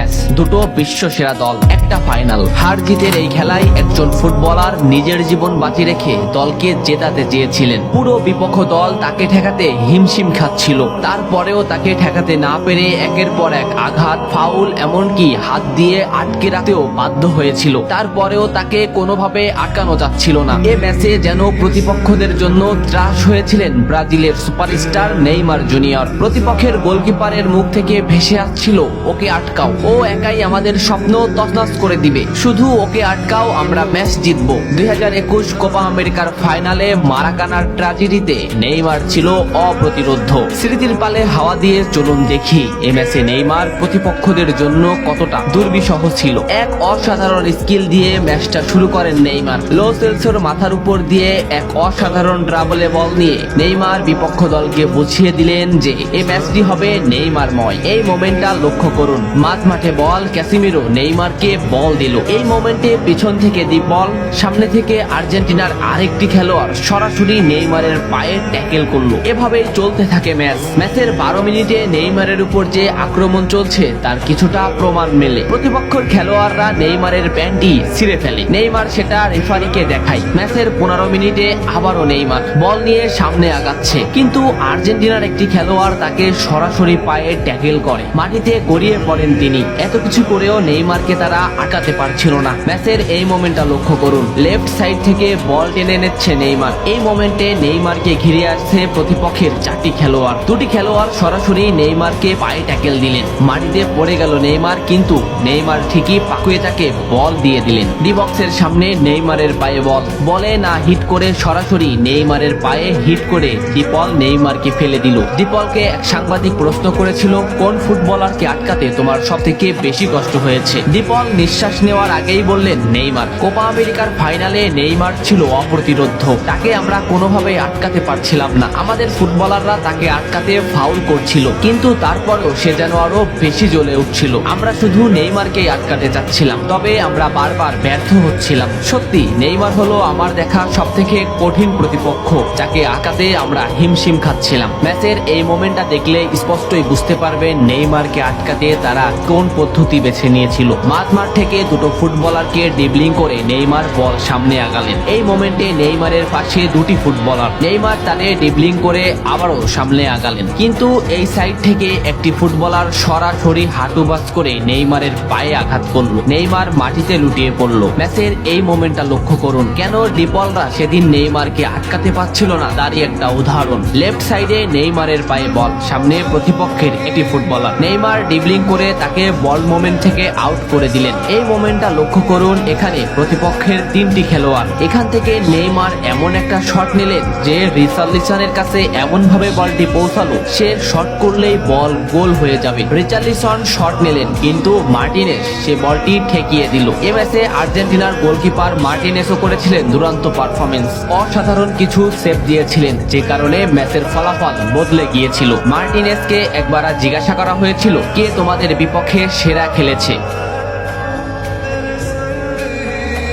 Match, দুটো বিশ্ব সেরা দল, একটা ফাইনাল। হার জিতের এই খেলায় একজন ফুটবলার নিজের জীবন বাজি রেখে দলকে জেতাতে চেয়েছিলেন। পুরো বিপক্ষ দল তাকে ঠেকাতে হিমশিম খাচ্ছিল, তারপরেও তাকে ঠেকাতে না পেরে একের পর এক আঘাত, ফাউল, এমনকি হাত দিয়ে আটকে রাখতেও বাধ্য হয়েছিল। তারপরেও তাকে কোনোভাবে আটকানো যাচ্ছিল না। এ ম্যাচে যেন প্রতিপক্ষদের জন্য ত্রাস হয়েছিলেন ব্রাজিলের সুপারস্টার নেইমার জুনিয়র। প্রতিপক্ষের গোলকিপারের মুখ থেকে ভেসে আসছিল, ওকে আটকাও, ও একাই আমাদের স্বপ্ন তছনছ করে দিবে, শুধু ওকে আটকাও, আমরা ম্যাচ জিতবো। 2021 কোপা আমেরিকার ফাইনালে মারাকানার ট্র্যাজেডিতে নেইমার ছিল অপ্রতিরোধ্য। স্মৃতির পালে হাওয়া দিয়ে চলুন দেখি এ ম্যাচে নেইমার প্রতিপক্ষদের জন্য কতটা দুর্বিষহ ছিল। এক অসাধারণ স্কিল দিয়ে ম্যাচটা শুরু করেন নেইমার। লো সেলসোর মাথার উপর দিয়ে এক অসাধারণ ড্রাবলে বল নিয়ে নেইমার বিপক্ষ দলকে বুঝিয়ে দিলেন যে এই ম্যাচটি হবে নেইমারময়। এই মোমেন্টটা লক্ষ্য করুন, মাঝমাঠে বল, ক্যাসিমিরো নেইমারকে বল দিল। এই মোমেন্টে পিছন থেকে দি বল, সামনে থেকে আর্জেন্টিনার আরেকটি খেলোয়াড় সরাসরি নেইমারের পায়ে ট্যাকেল করলো। এভাবেই চলতে থাকে ম্যাচ। ম্যাচের 12 মিনিটে নেইমারের উপর যে আক্রমণ চলছে তার কিছুটা প্রমাণ মেলে। প্রতিপক্ষের খেলোয়াড়রা নেইমারের প্যান্টি ছিঁড়ে ফেলে, নেইমার সেটা রেফারিকে দেখায়। ম্যাচের 15 মিনিটে আবারও নেইমার বল নিয়ে সামনে আগাচ্ছে, কিন্তু আর্জেন্টিনার একটি খেলোয়াড় তাকে সরাসরি পায়ে ট্যাকেল করে, মাটিতে গড়িয়ে পড়েন তিনি। এত কিছু করেও নেইমারকে তারা আটকাতে পারছিল না। ম্যাচের এই মোমেন্টটা লক্ষ্য করুন, লেফট সাইড থেকে বল টেনে নিচ্ছে নেইমার। এই মোমেন্টে নেইমারকে ঘিরে আসছে প্রতিপক্ষের 4টি খেলোয়াড়। 2টি খেলোয়াড় সরাসরি নেইমারকে পায়ে ট্যাকেল দিলেন, মাটিতে পড়ে গেল নেইমার, কিন্তু নেইমার ঠিকই পাকুয়েতাকে বল দিয়ে দিলেন। ডি বক্সের সামনে নেইমারের পায়ে বল, বলে না হিট করে সরাসরি নেইমারের পায়ে হিট করে ডিপল নেইমারকে ফেলে দিল। ডিপলকে এক সাংবাদিক প্রশ্ন করেছিল, কোন ফুটবলারকে আটকাতে তোমার সবথেকে বেশি কষ্ট হয়েছে? ডিপল নিঃশ্বাস নেওয়ার আগেই বললেন নেইমার। কোপা আমেরিকার ফাইনালে নেইমার ছিল অপ্রতিরোধ্য, তাকে আমরা কোনোভাবেই আটকাতে পারছিলাম না। আমাদের ফুটবলাররা তাকে আটকাতে ফাউল করছিল, কিন্তু তারপরেও সে যেন আরো বেশি জ্বলে উঠছিল। আমরা শুধু নেইমারকেই আটকাতে চাচ্ছিলাম, তবে আমরা বারবার ব্যর্থ হচ্ছিলাম। সত্যি নেইমার হলো আমার দেখা সবথেকে কঠিন প্রতিপক্ষ, যাকে আটকাতে আমরা হিমশিম খাচ্ছিলাম। ম্যাচের এই মোমেন্টটা দেখলে স্পষ্টই বুঝতে পারবেন নেইমারকে আটকাতে তারা কোন পদ্ধতি বেছে নিয়েছিল। মাঝমাঠ থেকে দুটো ফুটবলারকে ড্রিবলিং করে নেইমার বল সামনে আগালেন। এই মোমেন্টে নেইমারের পাশে 2টি ফুটবলার, নেইমার তাদের ড্রিবলিং করে আবারও সামনে আগালেন, কিন্তু এই সাইড থেকে একটি ফুটবলার সরাসরি হাঁটু বাজ করে নেইমারের পায়ে আঘাত করলো। নেইমার মাটিতে লুটিয়ে পড়লো। ম্যাচের এই মোমেন্টটা লক্ষ্য করুন, কেন ডিপলরা সেদিন নেইমারকে আটকাতে পারছিল না তারই একটা উদাহরণ। লেফট সাইডে নেইমারের পায়ে বল, সামনে প্রতিপক্ষের একটি ফুটবলার, নেইমার ড্রিবলিং করে তাকে বল মোমেন্ট থেকে আউট করে দিলেন। এই মোমেন্টটা লক্ষ্য করুন, এখানে প্রতিপক্ষের 3টি খেলোয়াড়। এখান থেকে নেইমার এমন একটা শট নিলেন যে রিচার্লিসনের কাছে এমন ভাবে বলটি পৌঁছালো, সে শট করলেই বল গোল হয়ে যাবে। রিচার্লিসন শট নিলেন, কিন্তু মার্টিনেস সে বলটি ঠেকিয়ে দিল। এ ম্যাচে আর্জেন্টিনার গোলকিপার মার্টিনেসও করেছিলেন দুরন্ত পারফরমেন্স, অসাধারণ কিছু সেভ দিয়েছিলেন, যে কারণে ম্যাচের ফলাফল বদলে গিয়েছিল। মার্টিনেসকে একবার জিজ্ঞাসা করা হয়েছিল, কে তোমাদের বিপক্ষে সেরা খেলেছে?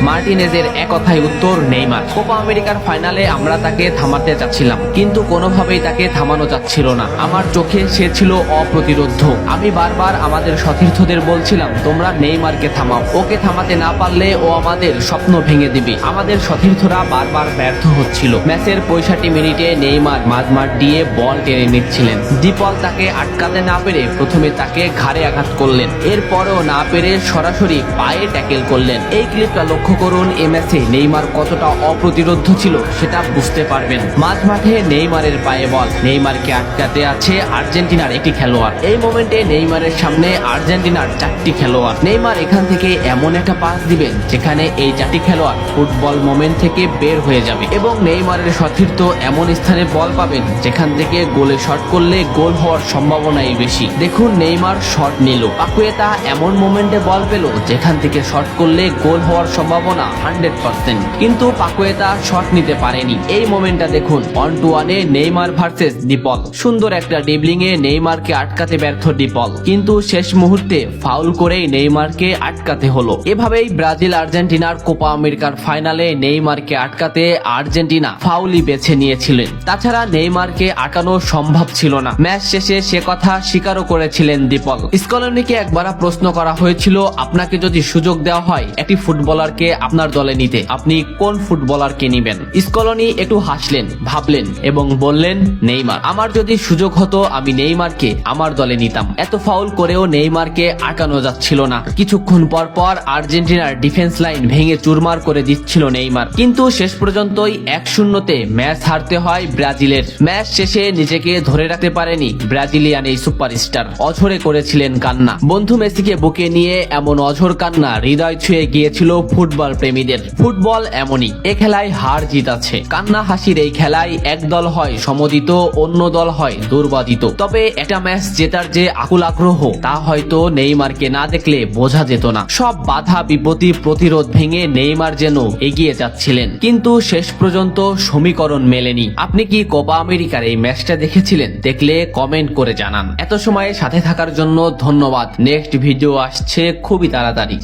মার্টিনেজের এক কথায় উত্তর নেইমার। কোপা আমেরিকার ফাইনালে আমরা তাকে থামাতে চাচ্ছিলাম, কিন্তু কোনোভাবেই তাকে থামানো যাচ্ছিল না। আমার চোখে সে ছিল অপ্রতিরোধ্য। আমি বারবার আমাদের সতীর্থদের বলছিলাম, তোমরা নেইমারকে থামাও, ওকে থামাতে না পারলে ও আমাদের স্বপ্ন ভেঙে দিবে। আমাদের সতীর্থরা বারবার ব্যর্থ হচ্ছিল। ম্যাচের 65 মিনিটে নেইমার মাঝমাঠ দিয়ে বল টেনে নিচ্ছিলেন। ডিপল তাকে আটকাতে না পেরে প্রথমে তাকে ঘাড়ে আঘাত করলেন, এরপরও না পেরে সরাসরি পায়ে ট্যাকেল করলেন। এই ক্লিপটা লক্ষ্য করুন, এই ম্যাচে নেইমার কতটা অপ্রতিরোধ্য ছিল সেটা বুঝতে পারবেন। মাঝমাঠে নেইমারের পায়ে বল, নেইমারকে আটকাতে আছে আর্জেন্টিনার একটি খেলোয়াড়। এই মোমেন্টে নেইমারের সামনে আর্জেন্টিনার 4টি খেলোয়াড়। নেইমার এখান থেকে এমন একটা পাস দিবেন যেখানে এই 4টি খেলোয়াড় ফুটবল মোমেন্ট থেকে বের হয়ে যাবে, এবং নেইমারের সতীর্থ এমন স্থানে বল পাবেন যেখান থেকে গোলে শট করলে গোল হওয়ার সম্ভাবনাই বেশি। দেখুন নেইমার শট নিল, পাকুয়েতা এমন মোমেন্টে বল পেল যেখান থেকে শট করলে গোল হওয়ার সম্ভাবনা সম্ভাবনা 100%, কিন্তু পাকুয়েতা শট নিতে পারেনি। এই মোমেন্টটা দেখুন, 1-1-এ নেইমার ভার্সেস ডিপল। সুন্দর একটা ড্রিবলিং এ নেইমারকে আটকাতে ব্যর্থ ডিপল, কিন্তু শেষ মুহূর্তে ফাউল করেই নেইমারকে আটকাতে হলো। এভাবেই ব্রাজিল আর্জেন্টিনার কোপা আমেরিকার ফাইনালে নেইমারকে আটকাতে আর্জেন্টিনা ফাউলই বেছে নিয়েছিলেন। তাছাড়া নেইমারকে আটকানো সম্ভব ছিল না। ম্যাচ শেষে সে কথা স্বীকারও করেছিলেন ডিপল। স্কলনিকে একবার প্রশ্ন করা হয়েছিল, আপনাকে যদি সুযোগ দেওয়া হয় একটি ফুটবলারকে আপনার দলে নিতে, আপনি কোন ফুটবলারকে নিবেন? স্কলনি একটু হাসলেন, ভাবলেন এবং বললেন, নেইমার। আমার যদি সুযোগ হতো আমি নেইমারকে আমার দলে নিতাম। এত ফাউল করেও নেইমারকে আটকানো যাচ্ছিল না। কিছুক্ষণ পর পর আর্জেন্টিনার ডিফেন্স লাইন ভেঙে চুরমার করে দিচ্ছিল নেইমার, কিন্তু শেষ পর্যন্তই 1-0-তে ম্যাচ হারতে হয় ব্রাজিলের। ম্যাচ শেষে নিজেকে ধরে রাখতে পারেনি ব্রাজিলিয়ান এই সুপারস্টার, অঝরে করেছিলেন কান্না। বন্ধু মেসিকে বুকে নিয়ে এমন অঝর কান্না হৃদয় ছুঁয়ে গিয়েছিল ফুটবল প্রেমীদের। ফুটবল এমনই, এ খেলায় হার জিত আছে। কান্না হাসির এই খেলায় এক দল হয় সমদিত, অন্য দল হয় দুর্বাদিত। তবে একটা ম্যাচ জেতার যে আকুল আগ্রহ, তা হয়তো নেইমারকে না দেখলে বোঝা যেত না। সব বাধা বিপত্তি প্রতিরোধ ভেঙে নেইমার যেন এগিয়ে যাচ্ছিলেন, কিন্তু শেষ পর্যন্ত সমীকরণ মেলেনি। আপনি কি কোপা আমেরিকার এই ম্যাচটা দেখেছিলেন? দেখলে কমেন্ট করে জানান। এত সময় সাথে থাকার জন্য ধন্যবাদ। নেক্সট ভিডিও আসছে খুবই তাড়াতাড়ি।